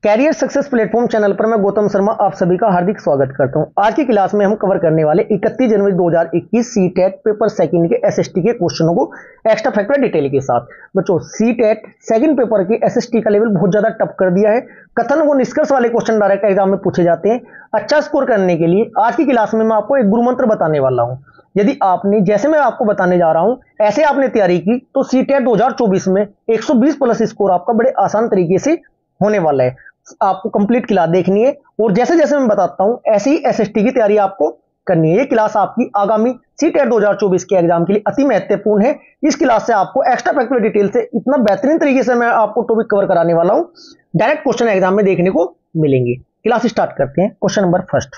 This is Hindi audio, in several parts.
कैरियर सक्सेस प्लेटफॉर्म चैनल पर मैं गौतम शर्मा आप सभी का हार्दिक स्वागत करता हूं। आज की क्लास में हम कवर करने वाले 31 जनवरी 2021 सीटेट पेपर सेकंड के एसएसटी के क्वेश्चनों को एक्स्ट्रा फैक्टर डिटेल के साथ। बच्चों, सीटेट सेकंड पेपर के एसएसटी का लेवल बहुत ज्यादा टफ कर दिया है। कथन व निष्कर्ष वाले क्वेश्चन डायरेक्ट एग्जाम में पूछे जाते हैं। अच्छा स्कोर करने के लिए आज की क्लास में मैं आपको एक गुरु मंत्र बताने वाला हूं। यदि आपने, जैसे मैं आपको बताने जा रहा हूं, ऐसे आपने तैयारी की तो सीटेट 2024 में 120 प्लस स्कोर आपका बड़े आसान तरीके से होने वाला है। आपको कंप्लीट क्लास देखनी है और जैसे जैसे मैं बताता हूं ऐसे ही एसएसटी की तैयारी आपको करनी है। ये क्लास आपकी आगामी सीटेट 2024 के एग्जाम के लिए अति महत्वपूर्ण है। इस क्लास से आपको एक्स्ट्रा फैक्टर डिटेल से इतना बेहतरीन तरीके से मैं आपको टॉपिक कवर कराने वाला हूं, डायरेक्ट क्वेश्चन एग्जाम में देखने को मिलेंगे। क्लास स्टार्ट करते हैं। क्वेश्चन नंबर फर्स्ट,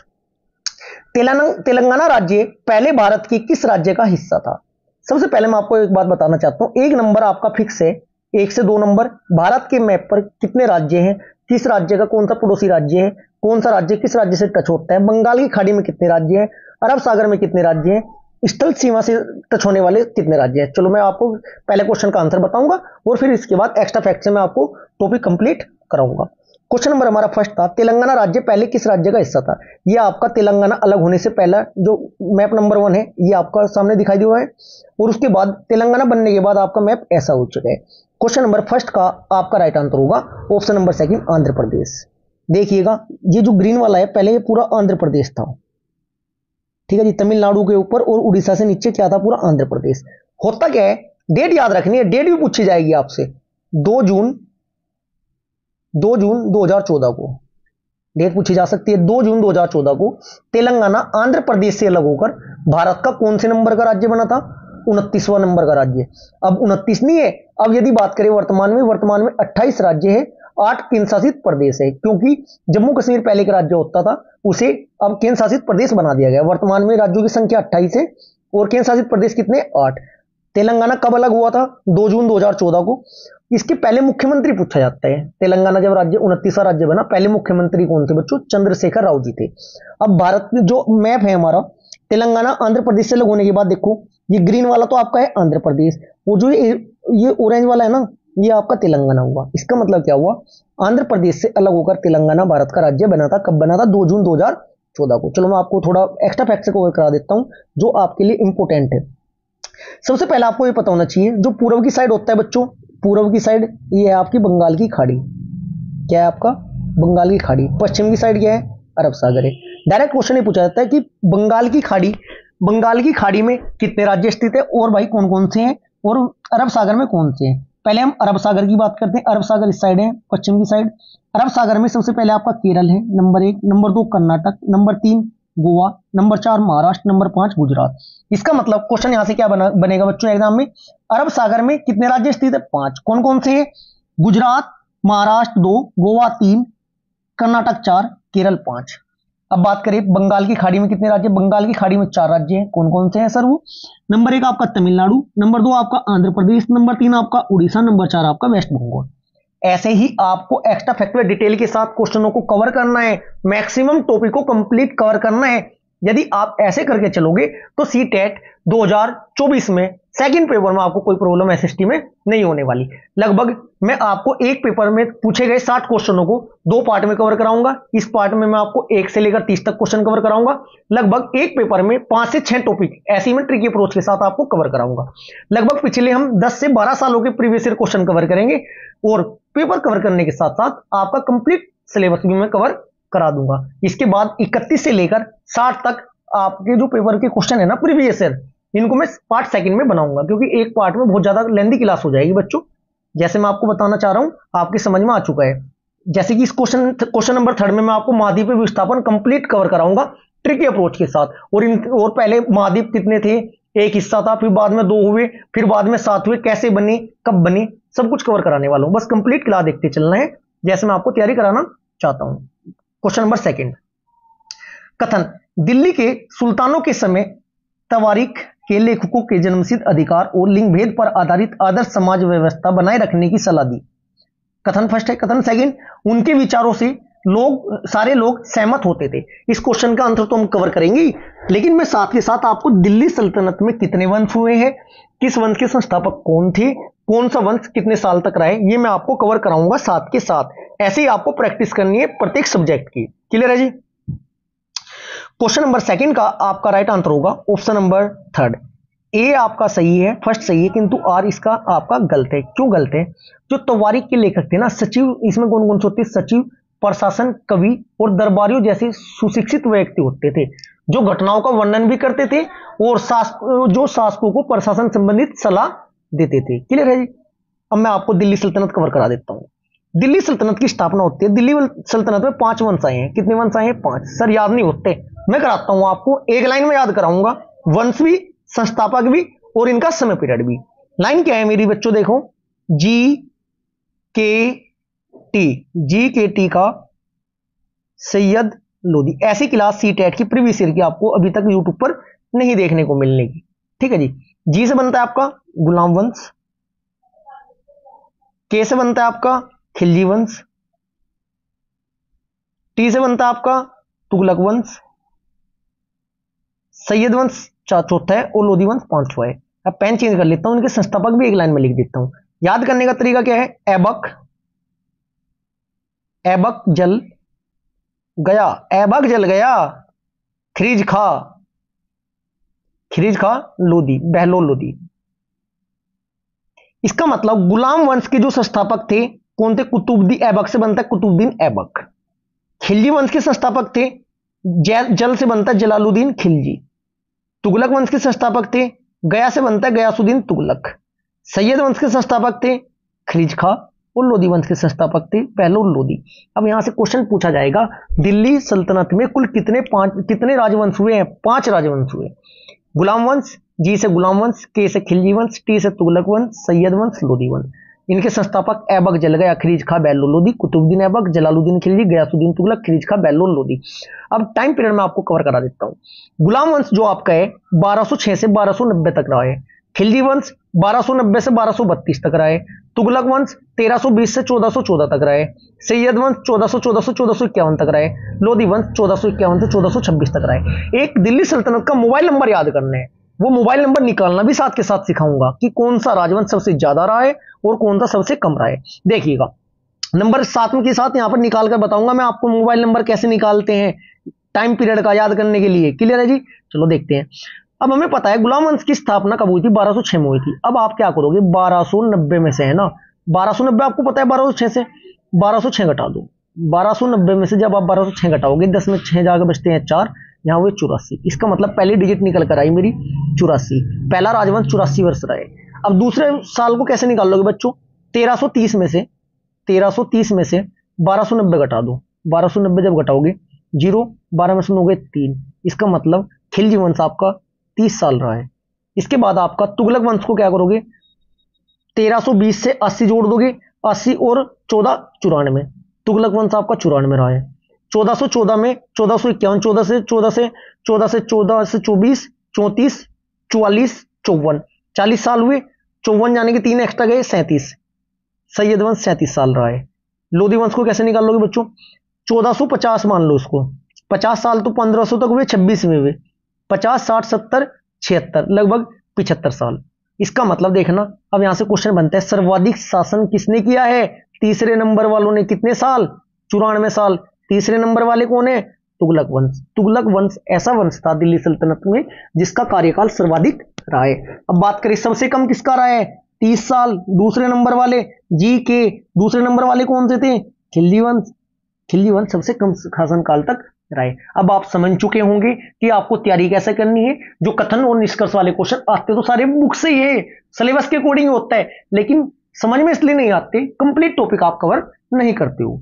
तेलंगाना राज्य पहले भारत के किस राज्य का हिस्सा था? सबसे पहले मैं आपको एक बात बताना चाहता हूं, एक नंबर आपका फिक्स है, 1 से 2 नंबर। भारत के मैप पर कितने राज्य हैं, किस राज्य का कौन सा पड़ोसी राज्य है, कौन सा राज्य किस राज्य से टच होता है, बंगाल की खाड़ी में कितने राज्य हैं, अरब सागर में कितने राज्य हैं, स्थल सीमा से टच होने वाले कितने राज्य हैं। चलो मैं आपको पहले क्वेश्चन का आंसर बताऊंगा और फिर इसके बाद एक्स्ट्रा फैक्ट से मैं आपको टॉपिक कंप्लीट कराऊंगा। क्वेश्चन नंबर हमारा फर्स्ट था, तेलंगाना राज्य पहले किस राज्य का हिस्सा था? ये आपका तेलंगाना अलग होने से पहला जो मैप नंबर 1 है ये आपका सामने दिखाई दिया है और उसके बाद तेलंगाना बनने के बाद आपका मैप ऐसा हो चुका है। क्वेश्चन नंबर फर्स्ट का आपका राइट आंसर होगा option number second, Andhra Pradesh. देखिएगा ये जो ग्रीन वाला है पहले ये पूरा आंध्र प्रदेश था, ठीक है जी। तमिलनाडु के ऊपर और उड़ीसा से नीचे क्या था? पूरा आंध्र प्रदेश। होता क्या है, डेट याद रखनी है, डेट भी पूछी जाएगी आपसे। 2 जून 2014 को डेट पूछी जा सकती है। 2 जून 2014 को तेलंगाना आंध्र प्रदेश से अलग होकर भारत का कौन से नंबर का राज्य बना था? 29वां नंबर का राज्य। अब 29 नहीं है, अब यदि बात करें वर्तमान में 28 राज्य है, 8 केंद्र शासित प्रदेश है, क्योंकि जम्मू कश्मीर पहले का राज्य होता था उसे अब केंद्र शासित प्रदेश बना दिया गया। वर्तमान में राज्यों की संख्या 28 है और केंद्र शासित प्रदेश कितने? 8। तेलंगाना कब अलग हुआ था? 2 जून 2014 को। इसके पहले मुख्यमंत्री पूछा जाता है। तेलंगाना जब राज्य 29वां राज्य बना, पहले मुख्यमंत्री कौन थे बच्चों? चंद्रशेखर राव जी थे। अब भारत में जो मैप है हमारा, तेलंगाना आंध्र प्रदेश से अलग होने के बाद देखो ये ग्रीन वाला तो आपका है आंध्र प्रदेश, वो जो ये ऑरेंज वाला है ना ये आपका तेलंगाना हुआ। इसका मतलब क्या हुआ? आंध्र प्रदेश से अलग होकर तेलंगाना भारत का राज्य बना था। कब बना था? 2 जून 2014 को। चलो मैं आपको थोड़ा एक्स्ट्रा फैक्ट से कवर करा देता हूं जो आपके लिए इंपोर्टेंट है। सबसे पहले आपको ये पता होना चाहिए, जो पूर्व की साइड होता है बच्चों, पूर्व की साइड ये है आपकी बंगाल की खाड़ी। क्या है आपका? बंगाल की खाड़ी। पश्चिम की साइड क्या है? अरब सागर है। डायरेक्ट क्वेश्चन ये पूछा जाता है कि बंगाल की खाड़ी में कितने राज्य स्थित है और भाई कौन कौन से हैं और अरब सागर में कौन से हैं। पहले हम अरब सागर की बात करते हैं। अरब सागर इस साइड है, पश्चिम की साइड। अरब सागर में सबसे पहले आपका केरल है number 1, number 2 Karnataka, number 3 Goa, number 4 Maharashtra, number 5 Gujarat. इसका मतलब क्वेश्चन यहां से क्या बनेगा बच्चों एग्जाम में? अरब सागर में कितने राज्य स्थित है? 5। कौन कौन से हैं? गुजरात, महाराष्ट्र 2, गोवा 3, कर्नाटक 4, केरल 5। अब बात करें बंगाल की खाड़ी में कितने राज्य? बंगाल की खाड़ी में 4 राज्य हैं। कौन कौन से हैं सर? वो नंबर 1 आपका तमिलनाडु, नंबर 2 आपका आंध्र प्रदेश, नंबर 3 आपका उड़ीसा, नंबर 4 आपका वेस्ट बंगाल। ऐसे ही आपको एक्स्ट्रा फैक्टर डिटेल के साथ क्वेश्चनों को कवर करना है, मैक्सिमम टॉपिक को कंप्लीट कवर करना है। यदि आप ऐसे करके चलोगे तो सीटेट 2024 में सेकंड पेपर में आपको कोई प्रॉब्लम एसएसटी में नहीं होने वाली। लगभग मैं आपको एक पेपर में पूछे गए 60 क्वेश्चनों को 2 पार्ट में कवर कराऊंगा। इस पार्ट में मैं आपको 1 से लेकर 30 तक क्वेश्चन कवर कराऊंगा। लगभग एक पेपर में 5 से 6 टॉपिक एसिमेट्री की अप्रोच के साथ आपको कवर कराऊंगा। लगभग पिछले हम 10 से 12 सालों के प्रीवियस ईयर क्वेश्चन कवर करेंगे और पेपर कवर करने के साथ साथ आपका कंप्लीट सिलेबस भी मैं कवर करा दूंगा। इसके बाद 31 से लेकर 60 तक आपके जो पेपर के क्वेश्चन है ना प्रीवियस ईयर, इनको मैं पार्ट सेकंड में बनाऊंगा, क्योंकि एक पार्ट में बहुत ज्यादा लेंथी क्लास हो जाएगी बच्चों। जैसे मैं आपको बताना चाह रहा हूं आपके समझ में आ चुका है। जैसे कि इस क्वेश्चन नंबर 3 में मैं आपको महाद्वीप विस्थापन कंप्लीट कवर कराऊंगा ट्रिकी अप्रोच के साथ। और पहले महाद्वीप कितने थे? एक हिस्सा था, फिर बाद में 2 हुए, फिर बाद में 7 हुए, कैसे बने, कब बने, सब कुछ कवर कराने वाला हूं। बस कंप्लीट क्लास देखते चलना है जैसे मैं आपको तैयारी कराना चाहता हूं। क्वेश्चन नंबर 2, कथन दिल्ली के सुल्तानों के समय तवारीख के लेखकों के जन्मसिद्ध अधिकार और लिंग भेद पर आधारित आदर्श समाज व्यवस्था बनाए रखने की सलाह दी। कथन फर्स्ट है। कथन सेकंड, उनके विचारों से सारे लोग सहमत होते थे। इस क्वेश्चन का आंसर तो हम कवर करेंगे, लेकिन मैं साथ के साथ आपको दिल्ली सल्तनत में कितने वंश हुए हैं, किस वंश के संस्थापक कौन थे, कौन सा वंश कितने साल तक रहा है, ये मैं आपको कवर कराऊंगा साथ के साथ। ऐसे ही आपको प्रैक्टिस करनी है प्रत्येक सब्जेक्ट की। क्लियर है जी। क्वेश्चन नंबर सेकंड का आपका राइट आंसर होगा ऑप्शन नंबर थर्ड। ए आपका सही है, फर्स्ट सही है, किंतु आर इसका आपका गलत है। क्यों गलत है? जो तवारीख के लेखक थे ना, सचिव, इसमें कौन कौन से होते? सचिव, प्रशासन, कवि और दरबारियों जैसे सुशिक्षित व्यक्ति होते थे, जो घटनाओं का वर्णन भी करते थे और जो शासकों को प्रशासन संबंधित सलाह देते थे। क्लियर है जी। अब मैं आपको दिल्ली सल्तनत कवर करा देता हूं। दिल्ली सल्तनत की स्थापना होती है, दिल्ली सल्तनत में 5 वंश आए हैं। कितने वंश आए हैं? 5। सर याद नहीं होते, मैं कराता हूं आपको, एक लाइन में याद कराऊंगा, वंश भी, संस्थापक भी और इनका समय पीरियड भी। लाइन क्या है मेरी बच्चों? देखो, जी के टी का सैयद लोधी। ऐसी क्लास सी टेट की प्रीवियस ईयर की आपको अभी तक यूट्यूब पर नहीं देखने को मिलने की। ठीक है जी। जी से बनता है आपका गुलाम वंश, के से बनता है आपका खिलजी वंश, टी से बनता है आपका तुगलक वंश, सैयद वंश चौथा है और लोधी वंश पांचवा है। अब पेन चेंज कर लेता हूं, इनके संस्थापक भी एक लाइन में लिख देता हूं। याद करने का तरीका क्या है? ऐबक, ऐबक जल गया, ऐबक जल गया, खरीज खा लोधी, बहलोल लोधी। इसका मतलब गुलाम वंश के जो संस्थापक थे कौन थे? कुतुबुद्दीन ऐबक से बनता है कुतुबुद्दीन ऐबक। खिलजी वंश के संस्थापक थे, जल से बनता है जलालुद्दीन खिलजी। तुगलक वंश के संस्थापक थे, गया से बनता है गयासुद्दीन तुगलक। सैयद वंश के संस्थापक थे खरीज खा और लोधी वंश के संस्थापक थे बहलोल लोधी। अब यहां से क्वेश्चन पूछा जाएगा, दिल्ली सल्तनत में कुल कितने राजवंश हुए हैं? 5 राजवंश हुए। गुलाम वंश, जी से गुलाम वंश, के से खिलजी वंश, टी से तुगलक वंश, सैयद वंश, लोधी वंश। इनके संस्थापक ऐबक जल गया, खरीज खा, बहलोल लोधी, कुतुबुद्दीन ऐबक, जलालुद्दीन खिलजी, गयासुद्दीन तुगलक, खरीज खा, बहलोल लोधी। अब टाइम पीरियड में आपको कवर करा देता हूं। गुलाम वंश जो आपका है 1206 से 1290 तक रहा है। खिलजी वंश 1290 से 1232 तक रहा है। तुगलक वंश 1320 से 1414 तक रहा है। सैयद वंश 1414 से 1451 तक रहा है। लोधी वंश 1451 से 1426 तक रहा है। एक दिल्ली सल्तनत का मोबाइल नंबर याद करना है, वो मोबाइल नंबर निकालना भी साथ के साथ सिखाऊंगा कि कौन सा राजवंश सबसे ज्यादा रहा है और कौन सा सबसे कम रहा है। देखिएगा, नंबर 7 के साथ यहां पर निकाल कर बताऊंगा मैं आपको मोबाइल नंबर कैसे निकालते हैं टाइम पीरियड का याद करने के लिए। क्लियर है जी। चलो देखते हैं। अब हमें पता है गुलाम वंश की स्थापना कब हुई थी? 1206 में हुई थी। अब आप क्या करोगे? 1290 में से, है ना, 1290 आपको पता है 1206 से 1206 घटा दो। 1290 में से जब आप 1206 घटाओगे, 10 में 6 जाकर बचते हैं 4, यहां हुए 84। इसका मतलब पहली डिजिट निकल कर आई मेरी 84। पहला राजवंश 84 वर्ष रहा है। अब दूसरे साल को कैसे निकाल लोगे बच्चों? 1330 में से 1290 घटा दो। 1290 जब घटाओगे 0, 12 में से हो गए 3। इसका मतलब खिलजी वंश आपका 30 साल रहा है। इसके बाद आपका तुगलक वंश को क्या करोगे? 1320 से 80 जोड़ दोगे, 80 और 14 94। तुगलक वंश आपका 94 रहा है। 1414 में 1451, 14 से 24, 34, 44, 54, 40 साल हुए। 54 यानी कि 3 एक्स्ट्रा गए, 37। सैयद वंश 37 साल रहा है। लोधी वंश को कैसे निकाल लोगे बच्चों? 1450 मान लो उसको। 50 साल तो 1500 तक हुए, 26 में हुए। 50, 60, 70, 76, लगभग 75 साल। इसका मतलब देखना, अब यहां से क्वेश्चन बनता है सर्वाधिक शासन किसने किया है? तीसरे नंबर वालों ने। कितने साल? 94 साल। तीसरे नंबर वाले कौन है? तुगलक वंश। तुगलक वंश ऐसा वंश था दिल्ली सल्तनत में जिसका कार्यकाल सर्वाधिक रहा है। अब बात करें सबसे कम किसका रहा है? 30 साल। दूसरे नंबर वाले जी के। दूसरे नंबर वाले कौन से थे? खिलजी वंश। खिलजी वंश सबसे कम शासन काल तक रहे। अब आप समझ चुके होंगे कि आपको तैयारी कैसे करनी है। जो कथन और निष्कर्ष वाले क्वेश्चन आते तो सारे बुक से ही है, सिलेबस के अकॉर्डिंग होता है, लेकिन समझ में इसलिए नहीं आते, कंप्लीट टॉपिक आप कवर नहीं करते हो।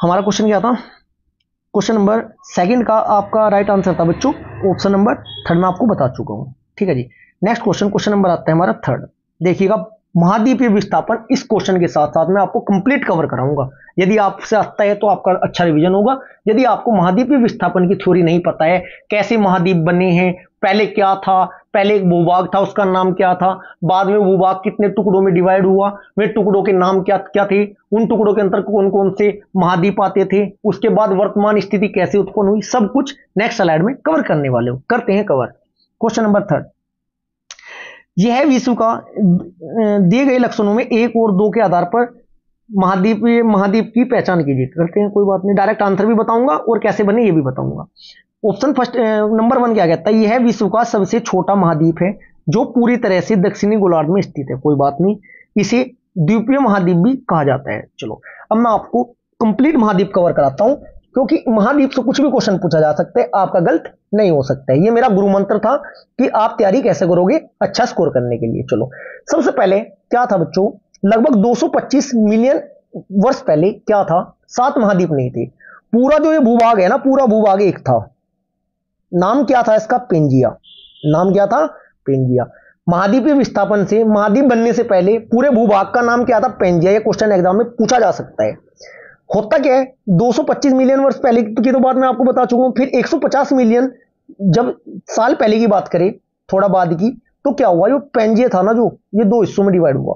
हमारा क्वेश्चन क्या था? क्वेश्चन नंबर सेकंड का आपका राइट आंसर था बच्चों ऑप्शन नंबर थर्ड, में आपको बता चुका हूं। ठीक है जी। नेक्स्ट क्वेश्चन नंबर आता है हमारा थर्ड। देखिएगा, महाद्वीपीय विस्थापन, इस क्वेश्चन के साथ साथ मैं आपको कंप्लीट कवर कराऊंगा। यदि आपसे आता है तो आपका अच्छा रिवीजन होगा। यदि आपको महाद्वीपीय विस्थापन की थ्योरी नहीं पता है, कैसे महाद्वीप बने हैं, पहले क्या था, पहले एक भूभाग था उसका नाम क्या था, बाद में भूभाग कितने टुकड़ों में डिवाइड हुआ, वे टुकड़ों के नाम क्या क्या थे, उन टुकड़ों के अंदर कौन कौन से महाद्वीप आते थे, उसके बाद वर्तमान स्थिति कैसे उत्पन्न हुई, सब कुछ नेक्स्ट स्लाइड में कवर करने वाले हो। करते हैं कवर। Question number third. यह विश्व का दिए गए लक्षणों में 1 और 2 के आधार पर महाद्वीप की पहचान कीजिए। करते हैं, कोई बात नहीं, डायरेक्ट आंसर भी बताऊंगा और कैसे बने ये भी बताऊंगा। ऑप्शन फर्स्ट नंबर 1 क्या कहता है, यह विश्व का सबसे छोटा महाद्वीप है जो पूरी तरह से दक्षिणी गोलार्ध में स्थित है। कोई बात नहीं, इसे द्वीपीय महाद्वीप भी कहा जाता है। चलो अब मैं आपको कंप्लीट महाद्वीप कवर कराता हूं, क्योंकि महाद्वीप से कुछ भी क्वेश्चन पूछा जा सकता है, आपका गलत नहीं हो सकता है। ये मेरा गुरु मंत्र था कि आप तैयारी कैसे करोगे अच्छा स्कोर करने के लिए। चलो सबसे पहले क्या था बच्चों, लगभग 225 मिलियन वर्ष पहले क्या था, 7 महाद्वीप नहीं थे। पूरा जो ये भूभाग है ना, पूरा भूभाग एक था। नाम क्या था इसका, पेंजिया। नाम क्या था, पेंजिया। महाद्वीपीय विस्थापन से, महाद्वीप बनने से पहले पूरे भूभाग का नाम क्या था, पेंजिया। ये क्वेश्चन एग्जाम में पूछा जा सकता है। होता क्या है, 225 मिलियन वर्ष पहले की तो बात मैं आपको बता चुका हूं। फिर 150 मिलियन जब साल पहले की बात करें, थोड़ा बाद की, तो क्या हुआ, जो पेंजिया था ना, जो ये 2 हिस्सों में डिवाइड हुआ।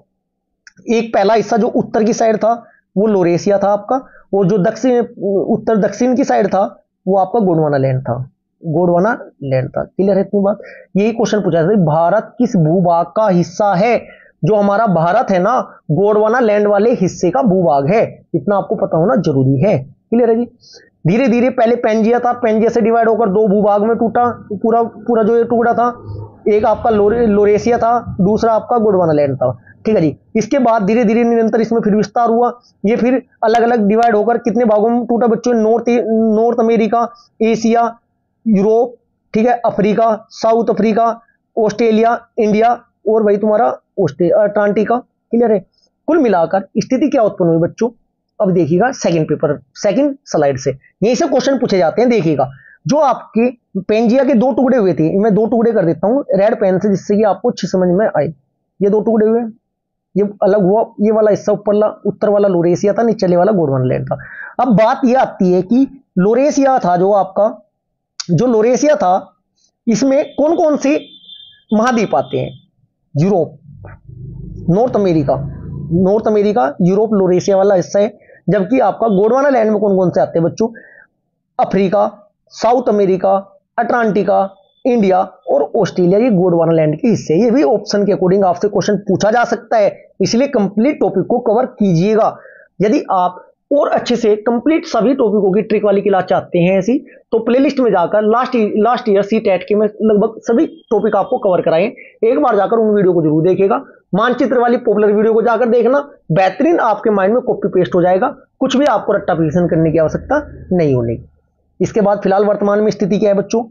एक पहला हिस्सा जो उत्तर की साइड था वो लोरेशिया था आपका, और जो उत्तर दक्षिण की साइड था वो आपका गोंडवाना लैंड था। गोंडवाना लैंड था। क्लियर है इतनी बात। यही क्वेश्चन पूछा था, भारत किस भूभाग का हिस्सा है। जो हमारा भारत है ना, गोंडवाना लैंड वाले हिस्से का भूभाग है। इतना आपको पता होना जरूरी है। क्लियर है जी। धीरे धीरे पहले पेंजिया था, पेंजिया से डिवाइड होकर 2 भूभाग में टूटा। पूरा पूरा जो ये टुकड़ा था, एक आपका लोरेशिया था, दूसरा आपका गोंडवाना लैंड था। ठीक है जी। इसके बाद धीरे धीरे निरंतर इसमें फिर विस्तार हुआ। ये फिर अलग अलग डिवाइड होकर कितने भागों में टूटा बच्चों, नॉर्थ अमेरिका, एशिया, यूरोप, ठीक है, Africa, south Africa, Australia, India और भाई तुम्हारा अटलांटिका। क्लियर है। कुल मिलाकर स्थिति क्या उत्पन्न हुई बच्चों, अब देखिएगा सेकंड स्लाइड से यहीं से क्वेश्चन पूछे जाते हैं। देखिएगा, जो आपके पेंजिया के 2 टुकड़े हुए थे, मैं 2 टुकड़े कर देता हूं रेड पेन से, जिससे कि आपको अच्छी समझ में आए। ये 2 टुकड़े हुए, ये अलग हुआ। ये वाला हिस्सा उत्तर वाला लोरेशिया था, नीचे वाला गोंडवाना लैंड था। अब बात यह आती है कि लोरेशिया था, जो आपका जो लोरेशिया था, इसमें कौन कौन से महाद्वीप आते हैं, Europe, north America, Europe, Laurasia वाला हिस्सा है। जबकि आपका गोंडवाना लैंड में कौन कौन से आते हैं बच्चों, Africa, south America, Atlantica, India और ऑस्ट्रेलिया। ये गोंडवाना लैंड के हिस्से। ये भी ऑप्शन के अकॉर्डिंग आपसे क्वेश्चन पूछा जा सकता है, इसलिए कंप्लीट टॉपिक को कवर कीजिएगा। यदि आप और अच्छे से कंप्लीट सभी टॉपिकों की ट्रिक वाली क्लास चाहते हैं ऐसी, तो प्लेलिस्ट में जाकर लास्ट ईयर सीटेट के में लगभग सभी टॉपिक आपको कवर कराएं। एक बार जाकर उन वीडियो को जरूर देखिएगा। मानचित्र वाली पॉपुलर वीडियो को जाकर देखना, बेहतरीन आपके माइंड में कॉपी पेस्ट हो जाएगा। कुछ भी आपको रट्टा फिक्शन करने की आवश्यकता नहीं होगी। इसके बाद फिलहाल वर्तमान में स्थिति क्या है बच्चों,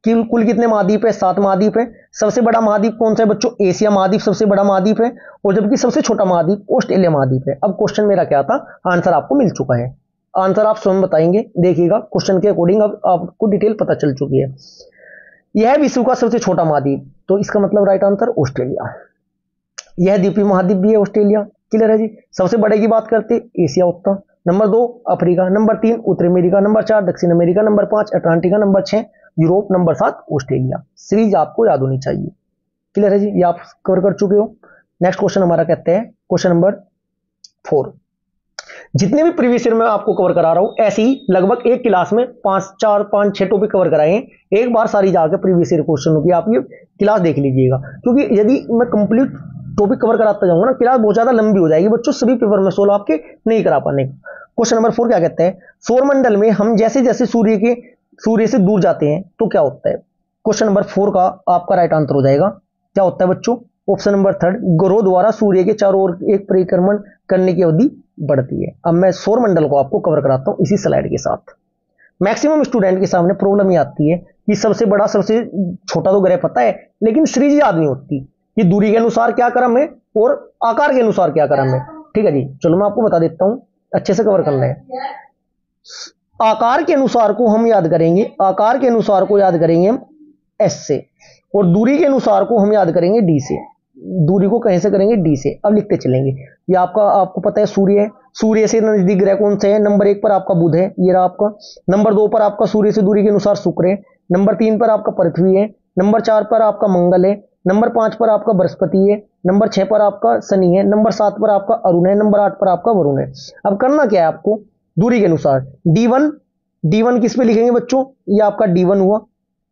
कि कुल कितने महाद्वीप है, 7 महाद्वीप है। सबसे बड़ा महाद्वीप कौन सा है बच्चों, एशिया महाद्वीप सबसे बड़ा महाद्वीप है, और जबकि सबसे छोटा महाद्वीप ऑस्ट्रेलिया महाद्वीप है। अब क्वेश्चन मेरा क्या था, आंसर आपको मिल चुका है। आंसर आप स्वयं बताएंगे, देखिएगा क्वेश्चन के अकॉर्डिंग अब आपको डिटेल पता चल चुकी है। यह विश्व का सबसे छोटा महाद्वीप, तो इसका मतलब राइट आंसर ऑस्ट्रेलिया। यह द्वीपीय महाद्वीप भी है ऑस्ट्रेलिया। क्लियर है जी। सबसे बड़े की बात करते एशिया उत्तर, नंबर 2 अफ्रीका, नंबर 3 उत्तर अमेरिका, नंबर 4 दक्षिण America, number 5 Atlantica, number 6 Europe, number 7 Australia. Series आपको याद होनी चाहिए। क्लियर है जी, ये आप कवर कर चुके हो। नेक्स्ट क्वेश्चन हमारा कहते हैं क्वेश्चन नंबर 4। जितने भी प्रीवियस ईयर में आपको कवर करा रहा हूं, ऐसे ही लगभग एक क्लास में 5 6 टॉपिक कवर कराए। एक बार सारी जाकर प्रीवियस ईयर क्वेश्चन की आप ये क्लास देख लीजिएगा, क्योंकि यदि मैं कंप्लीट टॉपिक कवर कराता जाऊंगा ना, क्लास बहुत ज्यादा लंबी हो जाएगी बच्चों, सभी पेपर में सोल्व आपके नहीं करा पाने। क्वेश्चन नंबर 4 क्या कहते हैं, सौरमंडल में हम जैसे जैसे सूर्य से दूर जाते हैं तो क्या होता है। क्वेश्चन नंबर 4 का आपका राइट आंसर हो जाएगा, क्या होता है बच्चों, ऑप्शन नंबर 3, ग्रहों द्वारा सूर्य के चारों ओर एक परिक्रमण करने की अवधि बढ़ती है। अब मैं सौरमंडल को आपको कवर कराता हूं इसी स्लाइड के साथ। मैक्सिमम स्टूडेंट के सामने प्रॉब्लम ये आती है कि सबसे बड़ा सबसे छोटा तो ग्रह पता है, लेकिन सीरीज याद नहीं होती कि दूरी के अनुसार क्या क्रम है और आकार के अनुसार क्या क्रम है। ठीक है जी, चलो मैं आपको बता देता हूं, अच्छे से कवर करना है। आकार के अनुसार को हम याद करेंगे, आकार के अनुसार को याद करेंगे हम एस से, और दूरी के अनुसार को हम याद करेंगे डी से। दूरी को कहीं से करेंगे, डी से। अब लिखते चलेंगे। ये आपको पता है सूर्य है, सूर्य से नजदीक ग्रह कौन से है, नंबर 1 पर आपका बुध है, ये रहा आपका। नंबर 2 पर आपका सूर्य से दूरी के अनुसार शुक्र है। नंबर 3 पर आपका पृथ्वी है। नंबर 4 पर आपका मंगल है। नंबर 5 पर आपका बृहस्पति है। नंबर 6 पर आपका शनि है। नंबर 7 पर आपका अरुण है। नंबर 8 पर आपका वरुण है। अब करना क्या है आपको, दूरी के अनुसार D1 किस पे लिखेंगे बच्चों, ये आपका D1 हुआ।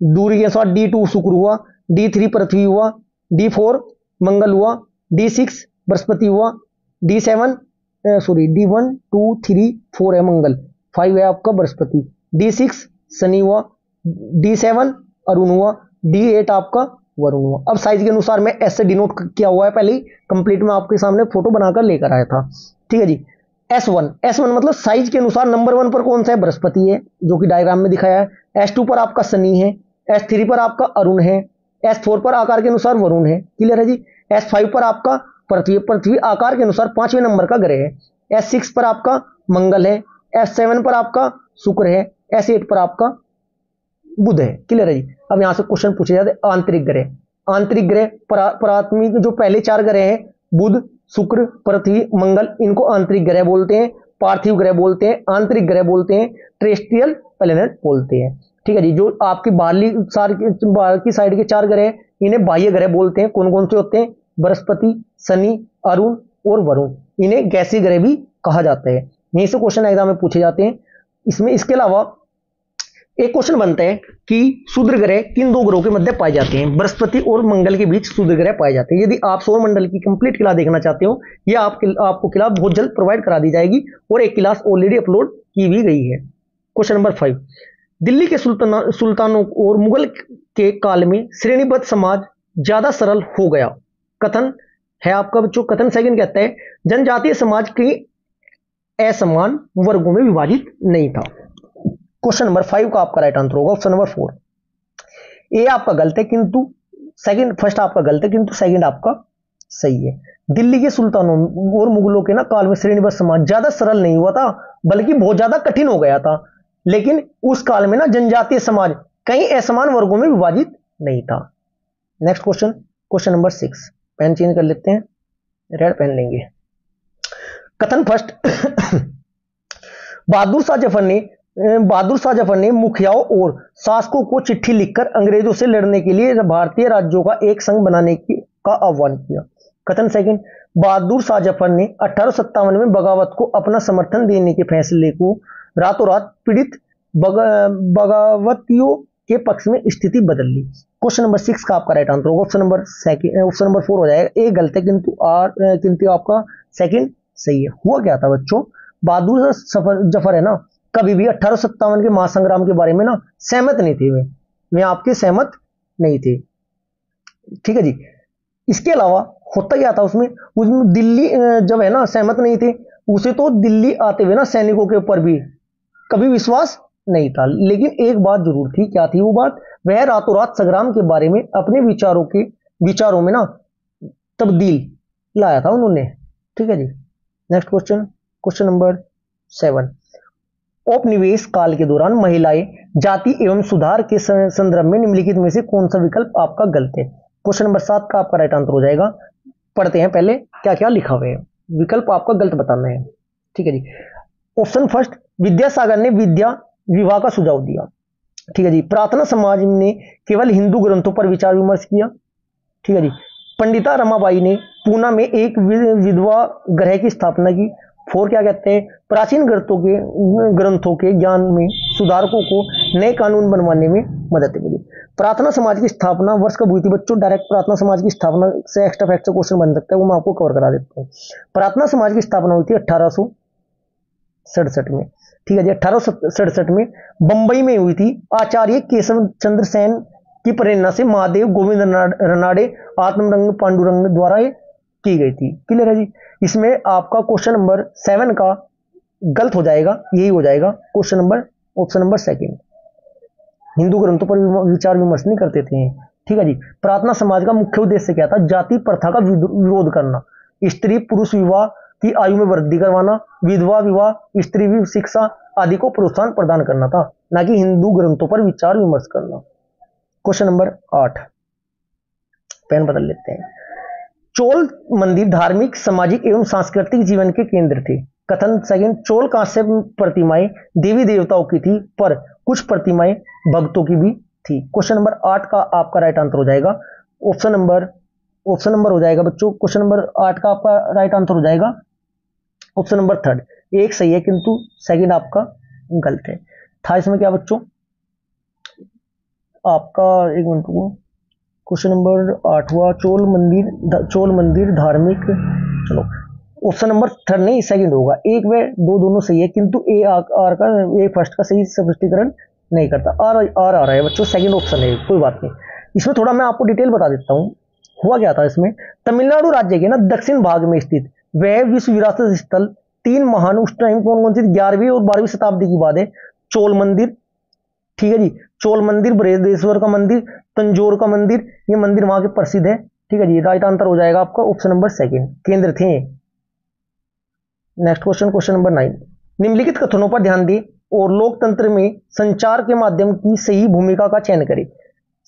दूरी के अनुसार D2 शुक्र हुआ, D3 पृथ्वी हुआ, D4 मंगल हुआ, D6 बृहस्पति हुआ, D7 सॉरी D1 2 3 4 है मंगल, 5 है आपका बृहस्पति, D6 शनि हुआ, D7 अरुण हुआ, D8 आपका वरुण हुआ। अब साइज के अनुसार मैं ऐसे डिनोट किया हुआ है, पहले ही कंप्लीट में आपके सामने फोटो बनाकर लेकर आया था। ठीक है जी। S1 मतलब साइज के अनुसार नंबर 1 पर कौन सा है, बृहस्पति है जो कि डायग्राम में दिखाया है। S2 पर आपका शनि है, S3 पर आपका अरुण है, S4 पर आकार के अनुसार वरुण है, क्लियर है जी। S5 पर आपका पृथ्वी आकार के अनुसार 5वें नंबर का ग्रह है। S6 पर आपका मंगल है, S7 पर आपका शुक्र है, S8 पर आपका बुध है, क्लियर है जी। अब यहां से क्वेश्चन पूछे जाते हैं आंतरिक ग्रह प्राथमिक जो पहले 4 ग्रह हैं, बुध शुक्र पृथ्वी मंगल, इनको आंतरिक ग्रह बोलते हैं, पार्थिव ग्रह बोलते हैं, आंतरिक ग्रह बोलते हैं, टेरेस्ट्रियल प्लैनेट बोलते हैं। ठीक है जी। जो आपकी बाहर की साइड के 4 ग्रह इन्हें बाह्य ग्रह बोलते हैं। कौन कौन से होते हैं, बृहस्पति, शनि, अरुण और वरुण, इन्हें गैसीय ग्रह भी कहा जाता है। यहीं से क्वेश्चन एग्जाम में पूछे जाते हैं। इसके अलावा एक क्वेश्चन बनता है कि क्षुद्र ग्रह किन 2 ग्रहों के मध्य पाए जाते हैं, बृहस्पति और मंगल के बीच क्षुद्र ग्रह पाए जाते हैं। यदि आप सौर मंडल की कंप्लीट क्लास देखना चाहते हो, यह आपको क्लास बहुत जल्द प्रोवाइड करा दी जाएगी और एक क्लास ऑलरेडी अपलोड की भी गई है। क्वेश्चन नंबर 5, दिल्ली के सुल्तानों और मुगल के काल में श्रेणीबद्ध समाज ज्यादा सरल हो गया। कथन है आपका बच्चों, कथन सेकंड कहता है जनजातीय समाज की असमान वर्गों में विभाजित नहीं था। क्वेश्चन नंबर 5 का आपका राइट आंसर होगा ऑप्शन नंबर 4। ए आपका गलत है किंतु फर्स्ट आपका गलत है किंतु सेकंड आपका सही है। दिल्ली के सुल्तानों और मुगलों के ना काल में श्रेणीबद्ध समाज ज्यादा सरल नहीं हुआ था, बल्कि बहुत ज्यादा कठिन हो गया था। लेकिन उस काल में ना जनजातीय समाज कई असमान वर्गों में विभाजित नहीं था। Next question, question number 6। Pen change कर लेते हैं, रेड पेन लेंगे। कथन फर्स्ट बहादुर शाह जफर ने मुखियाओं और शासकों को चिट्ठी लिखकर अंग्रेजों से लड़ने के लिए भारतीय राज्यों का एक संघ बनाने का आह्वान किया। कथन सेकंड, बहादुर शाह जफर ने 1857 में बगावत को अपना समर्थन देने के फैसले को रातों रात पीड़ित बगावतियों के पक्ष में स्थिति बदल ली। क्वेश्चन नंबर 6 का आपका राइट आंसर होगा ऑप्शन नंबर 4 हो जाएगा। एक गलत है किंतु आपका सेकंड सही है। हुआ क्या था बच्चों, बहादुर जफर है ना, कभी भी 1857 के महासंग्राम के बारे में ना सहमत नहीं थे, वे आपके सहमत नहीं थे। ठीक है जी। इसके अलावा होता क्या था उसमें दिल्ली जब है ना सहमत नहीं थे, उसे तो दिल्ली आते हुए ना सैनिकों के ऊपर भी कभी विश्वास नहीं था। लेकिन एक बात जरूर थी, क्या थी वो बात, वह रातों रात संग्राम के बारे में अपने विचारों में ना तब्दील लाया था उन्होंने। ठीक है जी। Next question, question number 7। औपनिवेश काल के दौरान महिलाएं जाति एवं सुधार के संदर्भ में निम्नलिखित में से कौन सा विकल्प आपका गलत है। क्वेश्चन नंबर 7 का आपका राइट आंसर हो जाएगा। पढ़ते हैं पहले क्या क्या लिखा हुआ है, विकल्प आपका गलत बताना है। ठीक है जी। ऑप्शन फर्स्ट, विद्यासागर ने विद्या विवाह का सुझाव दिया। ठीक है जी। प्रार्थना समाज ने केवल हिंदू ग्रंथों पर विचार विमर्श किया। ठीक है जी। पंडिता रमाबाई ने पूना में एक विधवा गृह की स्थापना की। 4 क्या कहते हैं, प्राचीन ग्रंथों के ज्ञान में सुधारकों को नए कानून बनवाने में मदद मिली। प्रार्थना समाज की स्थापना वर्ष कब हुई थी बच्चों, डायरेक्ट प्रार्थना समाज की स्थापना से एक्स्ट्रा फैक्ट से क्वेश्चन बन सकता है, वो मैं आपको कवर करा देता हूँ। प्रार्थना समाज की स्थापना हुई थी 1867 में। ठीक है जी। 1867 में बंबई में हुई थी। आचार्य केशव चंद्र सेन की प्रेरणा से महादेव गोविंद रनाड़े आत्मरंग पांडुरंग द्वारा की गई थी। क्लियर है जी। इसमें आपका क्वेश्चन नंबर 7 का गलत हो जाएगा, यही हो जाएगा question number option number 2। Hindu ग्रंथों पर विचार विमर्श नहीं करते थे। ठीक है जी। प्रार्थना समाज का मुख्य उद्देश्य क्या था, जाति प्रथा का विरोध करना, स्त्री पुरुष विवाह की आयु में वृद्धि करवाना, विधवा विवाह, स्त्री शिक्षा आदि को प्रोत्साहन प्रदान करना था, ना कि हिंदू ग्रंथों पर विचार विमर्श करना। क्वेश्चन नंबर 8, पेन बदल लेते हैं। चोल मंदिर धार्मिक सामाजिक एवं सांस्कृतिक जीवन के केंद्र थे। कथन सेकंड, चोल कांस्य प्रतिमाएं देवी देवताओं की थी, पर कुछ प्रतिमाएं भक्तों की भी थी। क्वेश्चन नंबर 8 का आपका राइट आंसर हो जाएगा ऑप्शन नंबर हो जाएगा बच्चों। क्वेश्चन नंबर 8 का आपका राइट आंसर हो जाएगा ऑप्शन नंबर 3। एक सही है किंतु सेकंड आपका गलत है था। इसमें क्या बच्चों आपका, एक मिनट को, क्वेश्चन नंबर 8वां, चोल मंदिर धार्मिक, चलो ऑप्शन नंबर थर्ड नहीं सेकंड होगा, एक व दो दोनों सही है, किंतु ए आर का ए फर्स्ट का सही स्पष्टीकरण नहीं करता। आर आ रहा है बच्चों, सेकंड ऑप्शन है, कोई बात नहीं। इसमें थोड़ा मैं आपको डिटेल बता देता हूँ। हुआ क्या था इसमें, तमिलनाडु राज्य के ना दक्षिण भाग में स्थित वह विश्व विरासत स्थल 3 महान उस टाइम कौन कौन सी 11वीं और 12वीं शताब्दी की बात है। चोल मंदिर, ठीक है जी, चोल मंदिर, बृहदेश्वर का मंदिर, तंजौर का मंदिर, ये मंदिर वहां के प्रसिद्ध है। ठीक है जी, राइट आंसर हो जाएगा आपका ऑप्शन नंबर सेकंड, केंद्र थे। नेक्स्ट क्वेश्चन, क्वेश्चन नंबर 9, निम्नलिखित कथनों पर ध्यान दें और लोकतंत्र में संचार के माध्यम की सही भूमिका का चयन करें।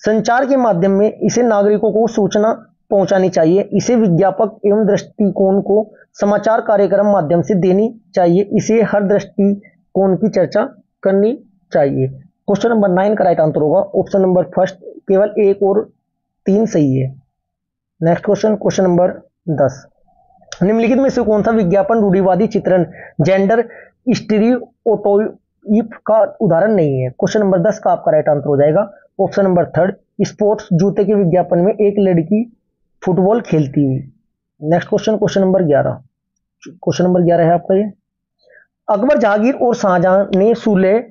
संचार के माध्यम में इसे नागरिकों को सूचना पहुंचानी चाहिए, इसे विज्ञापक एवं दृष्टिकोण को समाचार कार्यक्रम माध्यम से देनी चाहिए, इसे हर दृष्टिकोण की चर्चा करनी चाहिए। क्वेश्चन नंबर 9 का राइट आंसर होगा ऑप्शन नंबर फर्स्ट, केवल 1 और 3 सही है। नेक्स्ट क्वेश्चन, क्वेश्चन नंबर 10, निम्नलिखित में से कौन सा विज्ञापन रूढ़िवादी चित्रण जेंडर स्टीरियोटाइप का उदाहरण नहीं है। क्वेश्चन नंबर 10 का आपका राइट आंसर हो जाएगा ऑप्शन नंबर थर्ड, स्पोर्ट्स जूते के विज्ञापन में एक लड़की फुटबॉल खेलती हुई। Next question, question number 11, question number 11 है आपका ये, अकबर जहांगीर और शाहजहां ने सुलह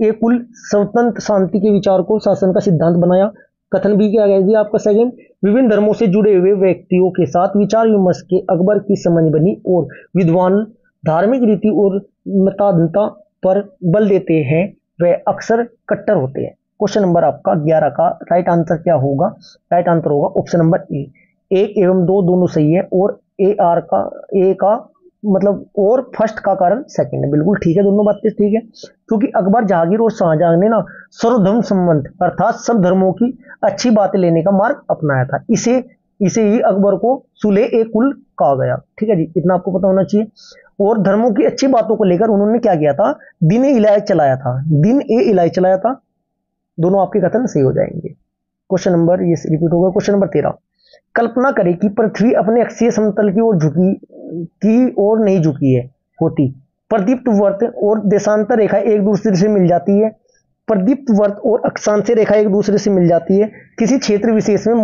ए कुल स्वतंत्र शांति के विचार को शासन का सिद्धांत बनाया। कथन भी क्या गया आपका सेकंड, विभिन्न धर्मों से जुड़े हुए व्यक्तियों के साथ विचार विमर्श के अकबर की समझ बनी और विद्वान धार्मिक रीति और मतान्धता पर बल देते हैं, वे अक्सर कट्टर होते हैं। क्वेश्चन नंबर आपका 11 का राइट आंसर क्या होगा, राइट आंसर होगा ऑप्शन नंबर ए, 1 एवं 2 दोनों सही है और ए का मतलब और फर्स्ट का कारण सेकंड है, बिल्कुल ठीक है, दोनों बातें ठीक है, क्योंकि अकबर जहांगीर और शाहजहां ने ना सर्वधर्म संबंध अर्थात सब धर्मों की अच्छी बातें लेने का मार्ग अपनाया था, इसे ही अकबर को सुलह ए कुल कहा गया। ठीक है जी, इतना आपको पता होना चाहिए। और धर्मों की अच्छी बातों को लेकर उन्होंने क्या किया था, दिन ए इलाही चलाया था, दिन ए इलाही चलाया था। दोनों आपके कथन सही हो जाएंगे। क्वेश्चन नंबर ये रिपीट होगा, क्वेश्चन नंबर 13, कल्पना करें कि पृथ्वी अपने अक्षीय समतल की ओर नहीं झुकी है होती, प्रदीप्त वर्त और देशांतर रेखा एक दूसरे से मिल जाती है, प्रदीप्त वर्त और अक्षांश रेखा एक दूसरे से मिल जाती है, किसी क्षेत्र विशेष में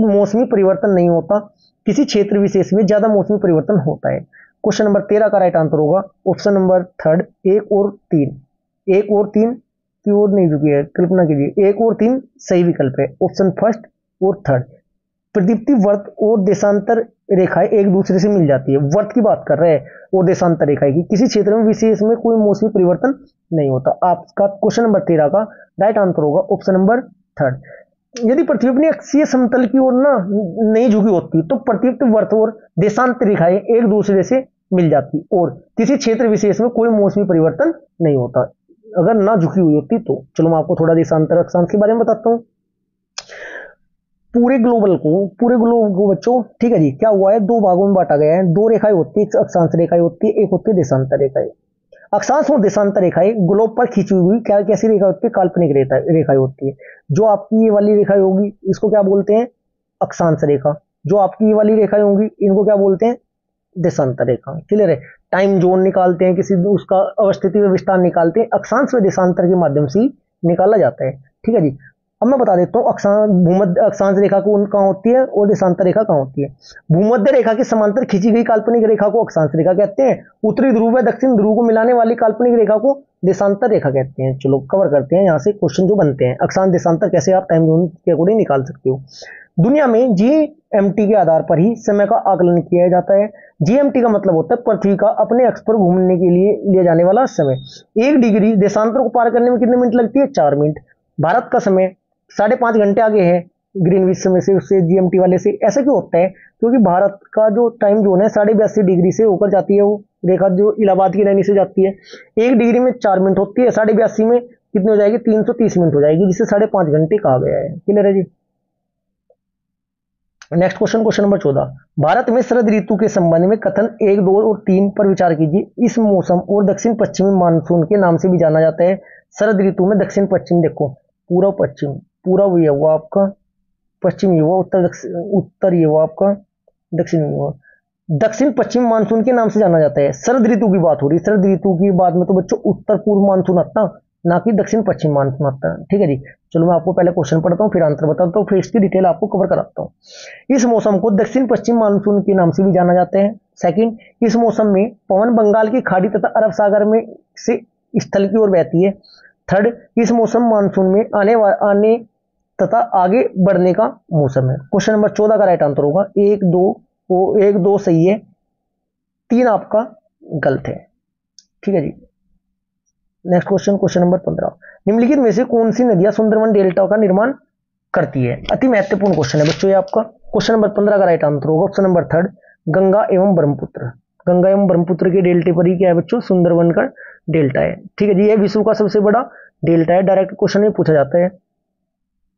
मौसमी परिवर्तन नहीं होता, किसी क्षेत्र विशेष में ज्यादा मौसमी परिवर्तन होता है। क्वेश्चन नंबर 13 का राइट आंसर होगा ऑप्शन नंबर थर्ड, 1 और 3, 1 और 3 की ओर नहीं झुकी है, कल्पना कीजिए, 1 और 3 सही विकल्प है, ऑप्शन फर्स्ट और थर्ड। प्रदीप्ति वर्त और देशांतर रेखाएं एक दूसरे से मिल जाती है, वर्त की बात कर रहे हैं और देशांतर रेखाएं की, किसी क्षेत्र में विशेष में कोई मौसमी परिवर्तन नहीं होता। आपका क्वेश्चन नंबर 13 का राइट आंसर होगा ऑप्शन नंबर थर्ड। यदि पृथ्वी अपनी अक्षीय समतल की ओर ना नहीं झुकी होती तो प्रदीप्त वर्त और देशांतर रेखाएं एक दूसरे से मिल जाती और किसी क्षेत्र विशेष में कोई मौसमी परिवर्तन नहीं होता, अगर ना झुकी हुई होती तो। चलो मैं आपको थोड़ा देशांतर अक्षांश के बारे में बताता हूँ। पूरे ग्लोब को बच्चों, ठीक है जी, क्या हुआ है, 2 भागों में बांटा गया है, 2 रेखाएं होती है, एक अक्षांश रेखाएं होती है, एक होती है देशांतर रेखाएं। अक्षांश और देशांतर रेखाएं ग्लोब पर खींची हुई कैसी रेखा होती है, काल्पनिक रेखाएं होती है। जो आपकी ये वाली रेखाएं होगी इसको क्या बोलते हैं, अक्षांश रेखा, जो आपकी ये वाली रेखाएं होंगी इनको क्या बोलते हैं, देशांतर रेखा। क्लियर है, टाइम जोन निकालते हैं, किसी उसका अवस्थिति में विस्तार निकालते हैं, अक्षांश व देशांतर के माध्यम से निकाला जाता है। ठीक है जी, अब मैं बता देता हूँ भूमध्य अक्षांश रेखा कहाँ होती है और देशांतर रेखा कहाँ होती है। भूमध्य रेखा के समांतर खींची गई काल्पनिक रेखा को अक्षांश रेखा कहते हैं, उत्तरी ध्रुव व दक्षिण ध्रुव को मिलाने वाली काल्पनिक रेखा को देशांतर रेखा कहते हैं। चलो कवर करते हैं यहाँ से क्वेश्चन जो बनते हैं, अक्षांश देशांतर कैसे आप टाइम जोन के अकॉर्डिंग निकाल सकते हो। दुनिया में GMT के आधार पर ही समय का आकलन किया जाता है। GMT का मतलब होता है पृथ्वी का अपने अक्ष पर घूमने के लिए लिया जाने वाला समय। 1 डिग्री देशांतर को पार करने में कितने मिनट लगती है, 4 मिनट। भारत का समय 5.5 घंटे आगे है ग्रीनविच समय से, उससे GMT वाले से। ऐसा क्यों होता है, क्योंकि भारत का जो टाइम जोन है 82.5 डिग्री से होकर जाती है, वो रेखा जो इलाहाबाद की नैनी से जाती है। 1 डिग्री में 4 मिनट होती है, 82.5 में कितनी हो जाएगी, 330 मिनट हो जाएगी, जिसे 5.5 घंटे कहा गया है। क्लियर है जी। Next question, question number 14, Bharat में शरद ऋतु के संबंध में कथन 1, 2 और 3 पर विचार कीजिए। इस मौसम और दक्षिण पश्चिमी मानसून के नाम से भी जाना जाता है। शरद ऋतु में दक्षिण पश्चिम, देखो पूर्व पश्चिम, पूर्व ये हुआ आपका, पश्चिम ये हुआ, उत्तर ये हुआ आपका, दक्षिण ये हुआ, दक्षिण पश्चिम मानसून के नाम से जाना जाता है। शरद ऋतु की बात हो रही है, शरद ऋतु की बाद में तो बच्चों उत्तर पूर्व मानसून आता, ना कि दक्षिण पश्चिम मानसून आता है। ठीक है जी, चलो मैं आपको पहले क्वेश्चन पढ़ता हूँ, फिर आंसर बताता हूँ, फिर इसकी डिटेल आपको कवर कराता हूँ। इस मौसम को दक्षिण पश्चिम मानसून के नाम से भी जाना जाता है। सेकंड, इस मौसम में पवन बंगाल की खाड़ी तथा अरब सागर में से स्थल की ओर बहती है। थर्ड, इस मौसम मानसून में आने तथा आगे बढ़ने का मौसम है। क्वेश्चन नंबर 14 का राइट आंसर होगा 1 2 सही है, 3 आपका गलत है। ठीक है जी, नेक्स्ट क्वेश्चन, क्वेश्चन नंबर 15, निम्नलिखित में से कौन सी नदियां सुंदरवन डेल्टा का निर्माण करती है? अति महत्वपूर्ण क्वेश्चन है बच्चों ये आपका। क्वेश्चन नंबर 15 का राइट आंसर होगा ऑप्शन नंबर थर्ड, गंगा एवं ब्रह्मपुत्र। गंगा एवं ब्रह्मपुत्र के डेल्टे पर ही क्या है बच्चों? सुंदरवन का डेल्टा है। ठीक है जी, यह विश्व का सबसे बड़ा डेल्टा है, डायरेक्ट क्वेश्चन में पूछा जाता है।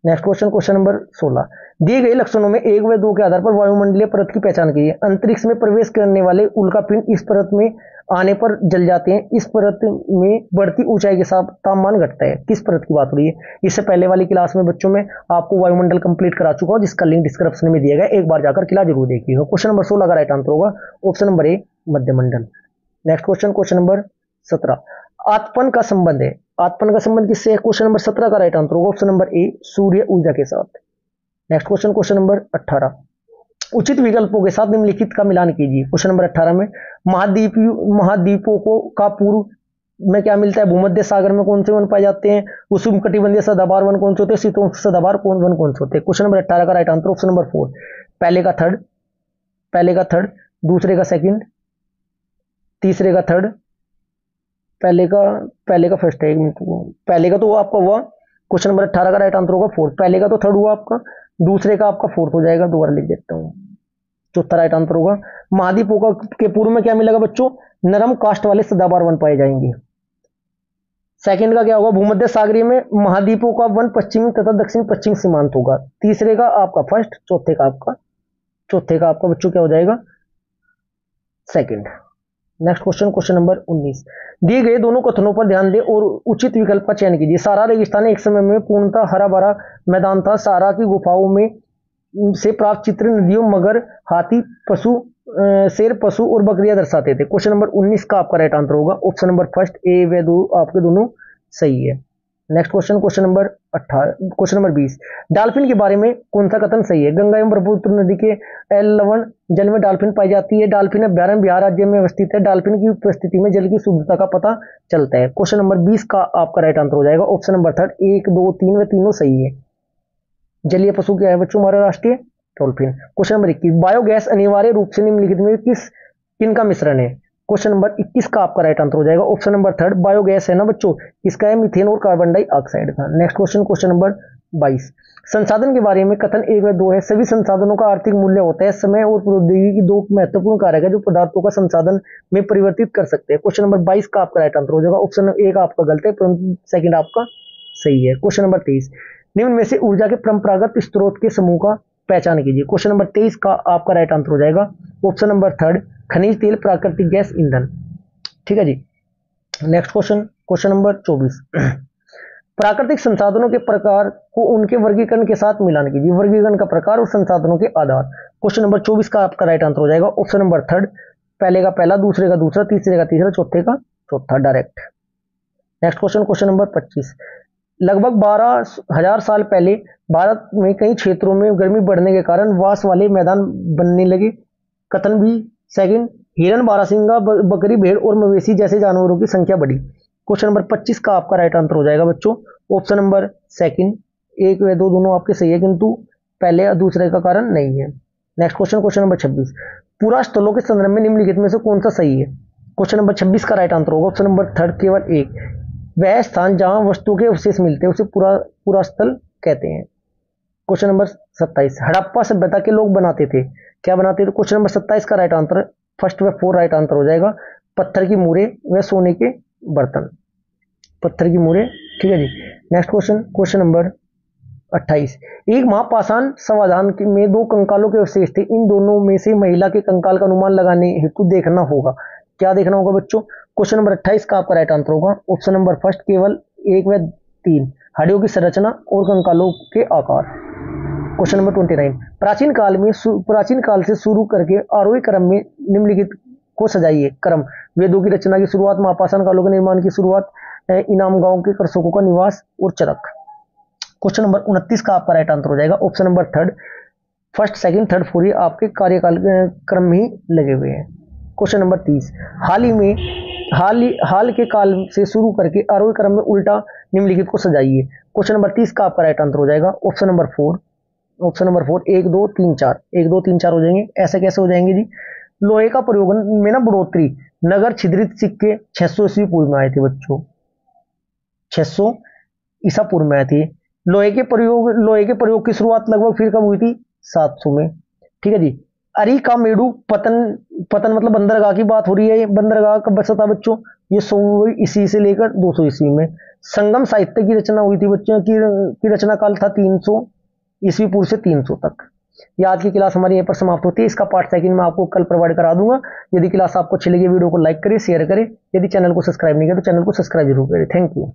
नेक्स्ट क्वेश्चन, क्वेश्चन नंबर 16, दिए गए लक्षणों में 1 व 2 के आधार पर वायुमंडलीय परत की पहचान कीजिए। अंतरिक्ष में प्रवेश करने वाले उल्कापिंड इस परत में आने पर जल जाते हैं। इस परत में बढ़ती ऊंचाई के साथ तापमान घटता है। किस परत की बात हो रही है? इससे पहले वाली क्लास में बच्चों में आपको वायुमंडल कंप्लीट करा चुका हूं, जिसका लिंक डिस्क्रिप्शन में दिया गया, एक बार जाकर क्लास जरूर देखिएगा। क्वेश्चन नंबर 16 का राइट आंसर होगा ऑप्शन नंबर ए, मध्यमंडल। नेक्स्ट क्वेश्चन, क्वेश्चन नंबर 17, आत्मन का संबंध है। आत्मन का संबंध किससे है? क्वेश्चन नंबर 17 का राइट आंसर होगा ऑप्शन नंबर ए, सूर्य ऊर्जा के साथ। नेक्स्ट क्वेश्चन, क्वेश्चन नंबर 18, उचित विकल्पों के साथ निम्नलिखित का मिलान कीजिए। क्वेश्चन नंबर 18 में महाद्वीपों को का पूर्व में क्या मिलता है? भूमध्य सागर में कौन से वन पाए जाते हैं? उष्णकटिबंधीय सदाबहार वन कौन से होते हैं? शीतोष्ण सदाबहार वन कौन से होते हैं? क्वेश्चन नंबर 18 का राइट आंसर ऑप्शन नंबर 4, पहले का थर्ड, दूसरे का सेकंड, तीसरे का थर्ड, पहले का फर्स्ट है, पहले का तो आपका हुआ। क्वेश्चन नंबर 18 का राइट आंसर होगा 4, पहले का तो थर्ड हुआ आपका, दूसरे का आपका फोर्थ हो जाएगा। दोबारा लिख देता हूं, चौथा राइट आंसर होगा महाद्वीपों के पूर्व में क्या मिलेगा बच्चों? नरम कास्ट वाले सदाबहार वन पाए जाएंगे। सेकंड का क्या होगा? भूमध्य सागरीय में महाद्वीपों का वन पश्चिमी तथा दक्षिण पश्चिम सीमांत होगा। तीसरे का आपका फर्स्ट, चौथे का आपका बच्चों क्या हो जाएगा? Second. Next question, question number 19, दिए गए दोनों कथनों पर ध्यान दें और उचित विकल्प का चयन कीजिए। सारा रेगिस्तान एक समय में पूर्णतः हरा भरा मैदान था। सारा की गुफाओं में से प्राप्त चित्र नदियों, मगर, हाथी, शेर, पशु और बकरियां दर्शाते थे। क्वेश्चन नंबर 19 का आपका राइट आंसर होगा ऑप्शन नंबर फर्स्ट ए व 2 आपके दोनों सही है। Next question, question number 18, question number 20, dolphin के बारे में कौन सा कथन सही है? गंगा एवं ब्रह्मपुत्र नदी के लवण जल में डॉल्फिन पाई जाती है। डॉल्फिन अभ्यारण्य बिहार राज्य में अवस्थित है। डॉल्फिन की उपस्थिति में जल की शुद्धता का पता चलता है। क्वेश्चन नंबर 20 का आपका राइट आंसर हो जाएगा ऑप्शन नंबर थर्ड, 1 2 3 व तीनों सही है। जलीय पशु क्या है बच्चों? हमारा राष्ट्रीय डॉल्फिन। क्वेश्चन नंबर 21, बायोगैस अनिवार्य रूप से निम्नलिखित में किनका मिश्रण है? क्वेश्चन नंबर 21 का आपका राइट आंसर हो जाएगा ऑप्शन नंबर थर्ड, बायोगैस है ना बच्चों, इसका है मीथेन और कार्बन डाइऑक्साइड का। नेक्स्ट क्वेश्चन, क्वेश्चन नंबर 22, संसाधन के बारे में कथन 1 व 2 है। सभी संसाधनों का आर्थिक मूल्य होता है। समय और प्रौद्योगिकी की 2 महत्वपूर्ण कारक है जो पदार्थों का संसाधन में परिवर्तित कर सकते हैं। क्वेश्चन नंबर 22 का आपका राइट आंसर हो जाएगा ऑप्शन नंबर 1 आपका गलत है, परंतु सेकंड आपका सही है। क्वेश्चन नंबर 23, निम्न में से ऊर्जा के परंपरागत स्रोत के समूह का पहचान कीजिए। क्वेश्चन नंबर 23 का आपका राइट आंसर हो जाएगा ऑप्शन नंबर थर्ड, खनिज तेल, प्राकृतिक गैस, ईंधन। ठीक है जी, नेक्स्ट क्वेश्चन, क्वेश्चन नंबर 24, प्राकृतिक संसाधनों के प्रकार को उनके वर्गीकरण के साथ मिलान कीजिए। वर्गीकरण का प्रकार और संसाधनों के आधार। क्वेश्चन नंबर 24 का आपका राइट आंसर हो जाएगा ऑप्शन नंबर थर्ड, पहले का पहला, दूसरे का दूसरा, तीसरे का तीसरा, चौथे का चौथा, direct. Next question, question number 25, लगभग 12,000 साल पहले भारत में कई क्षेत्रों में गर्मी बढ़ने के कारण वास वाले मैदान बनने लगे। कथन भी सेकंड, हिरन, बारहसिंगा, बकरी, भेड़ और मवेशी जैसे जानवरों की संख्या बढ़ी। क्वेश्चन नंबर 25 का आपका राइट आंसर हो जाएगा बच्चों ऑप्शन नंबर सेकंड, 1 व 2 दोनों आपके सही है, किंतु पहले और दूसरे का कारण नहीं है। नेक्स्ट क्वेश्चन, क्वेश्चन नंबर 26, पूरा स्थलों के संदर्भ में निम्नलिखित में से कौन सा सही है? क्वेश्चन नंबर 26 का राइट आंसर होगा ऑप्शन नंबर थर्ड, केवल एक, वह स्थान जहां वस्तुओं के अवशेष मिलते हैं उसे पूरा स्थल कहते हैं। क्वेश्चन नंबर 27, हड़प्पा सभ्यता के लोग बनाते थे, क्या बनाते थे? क्वेश्चन नंबर 27 का राइट आंसर फर्स्ट व 4 राइट आंसर हो जाएगा, पत्थर की मूरे व सोने के बर्तन, पत्थर की मूरे। ठीक है जी, नेक्स्ट क्वेश्चन, क्वेश्चन नंबर 28, एक महापाषाण समाधान में 2 कंकालों के अवशेष थे। इन दोनों में से महिला के कंकाल का अनुमान लगाने हेतु देखना होगा, क्या देखना होगा बच्चों? क्वेश्चन नंबर 28 का आपका राइट आंसर होगा ऑप्शन नंबर फर्स्ट, केवल 1 व 3, हड्डियों की संरचना और कंकालों के आकार। क्वेश्चन नंबर 29, प्राचीन काल से शुरू करके आरोही क्रम में निम्नलिखित को सजाइए। क्रम, वेदों की रचना की शुरुआत, महापाषाण कालों के निर्माण की शुरुआत, इनाम गांव के कृषकों का निवास और चरक। क्वेश्चन नंबर 29 का आपका राइट आंसर हो जाएगा option number third, first second third four, ये आपके कार्यकाल क्रम में ही लगे हुए हैं। क्वेश्चन नंबर 30, हाल के काल से शुरू करके आरोही क्रम में उल्टा निम्नलिखित को सजाइए। क्वेश्चन नंबर 30 का आपका राइट आंसर हो जाएगा ऑप्शन नंबर 4, 1 2 3 4, 1 2 3 4 हो जाएंगे। ऐसे कैसे हो जाएंगे जी? लोहे का प्रयोग में ना बढ़ोतरी, नगर छिद्रित सिक्के 600 ईस्वी पूर्व में आए थे बच्चों, 600 ईसा पूर्व में आए थे। लोहे के प्रयोग की शुरुआत लगभग फिर कब हुई थी? 700 में। ठीक है जी। अरी का मेडू पतन मतलब बंदरगाह की बात हो रही है। ये बंदरगाह कब बसा था बच्चों? ये 100 ईस्वी से लेकर 200 ईस्वी में। संगम साहित्य की रचना हुई थी बच्चों की रचना काल था 300 ईस्वी पूर्व से 300 तक। ये आज की क्लास हमारी यहाँ पर समाप्त होती है। इसका पार्ट सेकंड मैं आपको कल प्रोवाइड करा दूंगा। यदि क्लास आपको अच्छी लगी वीडियो को लाइक करें, शेयर करें। यदि चैनल को सब्सक्राइब नहीं किया तो चैनल को सब्सक्राइब जरूर करें। Thank you.